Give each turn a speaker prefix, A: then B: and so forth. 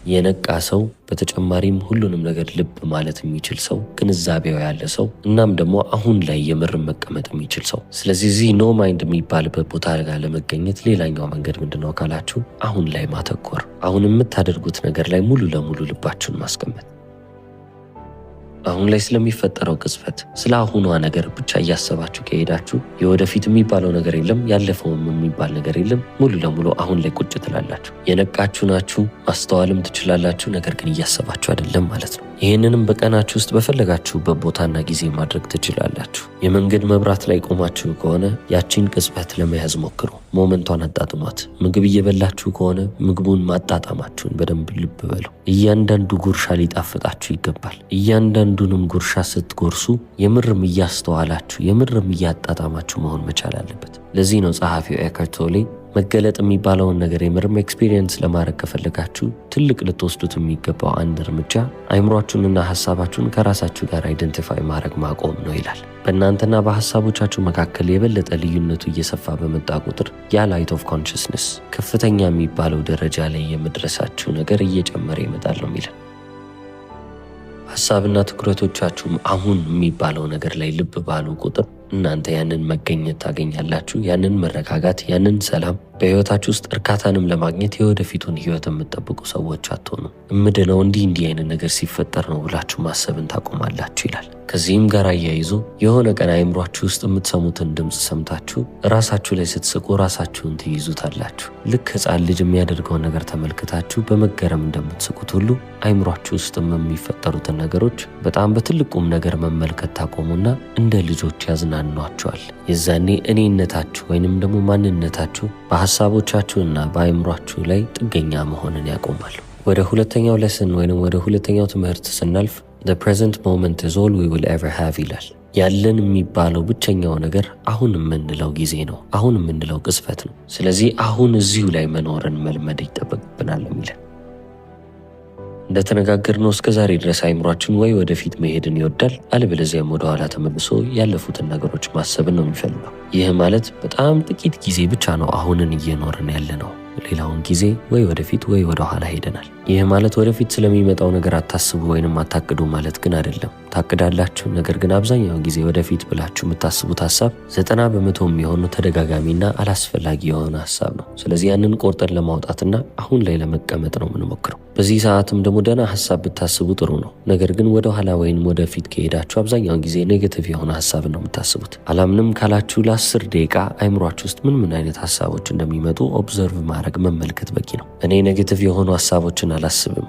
A: የነቃ ሰው በተጨማሪም ሁሉንም ነገር ልብ ማለት የሚችል ሰው፣ ግንዛቤው ያለ ሰው እናም ደግሞ አሁን ላይ የምር መቀመጥ የሚችል ሰው። ስለዚህ እዚህ ኖ ማይንድ የሚባልበት ቦታ ጋር ለመገኘት ሌላኛው መንገድ ምንድነው ካላችሁ አሁን ላይ ማተኮር፣ አሁን የምታደርጉት ነገር ላይ ሙሉ ለሙሉ ልባችሁን ማስቀመጥ። አሁን ላይ ስለሚፈጠረው ቅጽበት ስለ አሁኗ ነገር ብቻ እያሰባችሁ ከሄዳችሁ የወደፊት የሚባለው ነገር የለም፣ ያለፈውም የሚባል ነገር የለም። ሙሉ ለሙሉ አሁን ላይ ቁጭ ትላላችሁ። የነቃችሁ ናችሁ፣ ማስተዋልም ትችላላችሁ። ነገር ግን እያሰባችሁ አይደለም ማለት ነው። ይህንንም በቀናችሁ ውስጥ በፈለጋችሁበት ቦታና ጊዜ ማድረግ ትችላላችሁ። የመንገድ መብራት ላይ ቆማችሁ ከሆነ ያቺን ቅጽበት ለመያዝ ሞክሩ። ሞመንቷን አጣጥሟት። ምግብ እየበላችሁ ከሆነ ምግቡን ማጣጣማችሁን በደንብ ልብ በሉ። እያንዳንዱ ጉርሻ ሊጣፍጣችሁ ይገባል። እያንዳንዱንም ጉርሻ ስትጎርሱ የምርም እያስተዋላችሁ የምርም እያጣጣማችሁ መሆን መቻል አለበት። ለዚህ ነው ጸሐፊው ኤከርት ቶሌ መገለጥ የሚባለውን ነገር የምርም ኤክስፒሪየንስ ለማድረግ ከፈለጋችሁ ትልቅ ልትወስዱት የሚገባው አንድ እርምጃ አይምሯችሁንና ሐሳባችሁን ከራሳችሁ ጋር አይደንቲፋይ ማድረግ ማቆም ነው ይላል። በእናንተና በሐሳቦቻችሁ መካከል የበለጠ ልዩነቱ እየሰፋ በመጣ ቁጥር ያ ላይት ኦፍ ኮንሽስነስ ከፍተኛ የሚባለው ደረጃ ላይ የመድረሳችሁ ነገር እየጨመረ ይመጣል ነው የሚለን። ሐሳብና ትኩረቶቻችሁም አሁን የሚባለው ነገር ላይ ልብ ባሉ ቁጥር እናንተ ያንን መገኘት ታገኛላችሁ። ያንን መረጋጋት፣ ያንን ሰላም በህይወታችሁ ውስጥ እርካታንም ለማግኘት የወደፊቱን ህይወት የምትጠብቁ ሰዎች አትሆኑ። እምድነው እንዲህ አይነት ነገር ሲፈጠር ነው ብላችሁ ማሰብን ታቆማላችሁ ይላል። ከዚህም ጋር አያይዞ የሆነ ቀን አይምሯችሁ ውስጥ የምትሰሙትን ድምፅ ሰምታችሁ ራሳችሁ ላይ ስትስቁ ራሳችሁን ትይዙታላችሁ። ልክ ሕፃን ልጅ የሚያደርገውን ነገር ተመልክታችሁ በመገረም እንደምትስቁት ሁሉ አይምሯችሁ ውስጥም የሚፈጠሩትን ነገሮች በጣም በትልቁም ነገር መመልከት ታቆሙና እንደ ልጆች ያዝናኗቸዋል። የዛኔ እኔነታችሁ ወይንም ደግሞ ማንነታችሁ በሐሳቦቻችሁና በአይምሯችሁ ላይ ጥገኛ መሆንን ያቆማሉ። ወደ ሁለተኛው ሌሰን ወይንም ወደ ሁለተኛው ትምህርት ስናልፍ The present moment is all we will ever have ይላል። ያለን የሚባለው ብቸኛው ነገር አሁን የምንለው ጊዜ ነው። አሁን የምንለው ቅጽበት ነው። ስለዚህ አሁን እዚሁ ላይ መኖርን መልመድ ይጠበቅብናል የሚለን። እንደተነጋገርነው እስከዛሬ ድረስ አይምሯችን ወይ ወደፊት መሄድን ይወዳል፣ አለበለዚያም ወደ ኋላ ተመልሶ ያለፉትን ነገሮች ማሰብን ነው የሚፈልገው። ይህ ማለት በጣም ጥቂት ጊዜ ብቻ ነው አሁንን እየኖርን ያለ ነው። ሌላውን ጊዜ ወይ ወደፊት ወይ ወደ ኋላ ሄደናል። ይህ ማለት ወደፊት ስለሚመጣው ነገር አታስቡ ወይንም አታቅዱ ማለት ግን አይደለም። ታቅዳላችሁ፣ ነገር ግን አብዛኛው ጊዜ ወደፊት ብላችሁ የምታስቡት ሐሳብ 90% የሚሆነው ተደጋጋሚና አላስፈላጊ የሆነ ሐሳብ ነው። ስለዚህ ያንን ቆርጠን ለማውጣትና አሁን ላይ ለመቀመጥ ነው የምንሞክረው። በዚህ ሰዓትም ደግሞ ደህና ሐሳብ ብታስቡ ጥሩ ነው። ነገር ግን ወደ ኋላ ወይንም ወደፊት ከሄዳችሁ አብዛኛውን ጊዜ ኔጌቲቭ የሆነ ሐሳብ ነው የምታስቡት። አላምንም ካላችሁ ለ10 ደቂቃ አይምሯችሁ ውስጥ ምን አይነት ሐሳቦች እንደሚመጡ ኦብዘርቭ ማድረግ መመልከት በቂ ነው። እኔ ኔጌቲቭ የሆኑ ሐሳቦችን አላስብም፣